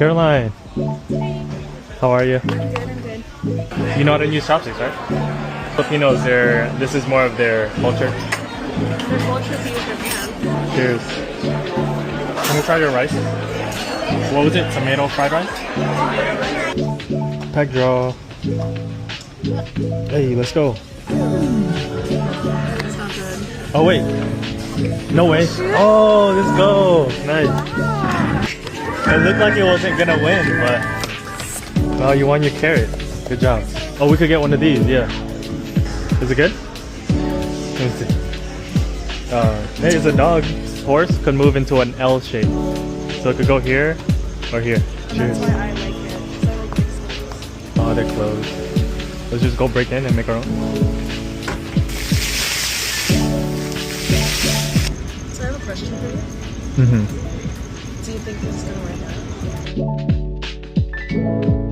Caroline, how are you? I'm good. You know how to use chopsticks, right? Filipinos, this is more of their culture. Their culture to use your hand. Cheers. Can we try your rice? What was it? Tomato fried rice? Pack draw. Hey, let's go. It's not good. Oh wait. No way. Oh, let's go. Nice. It looked like it wasn't gonna win, but well, you won your carrot. Good job. Oh, we could get one of these. Yeah. Is it good? Let me see. Hey, it's a dog. Horse could move into an L shape, so it could go here or here. And Cheers. that's why I like it. 'Cause I like big space. Oh, they're closed. Let's just go break in and make our own. So I have a question for you. Mm-hmm. Do you think this is gonna work out?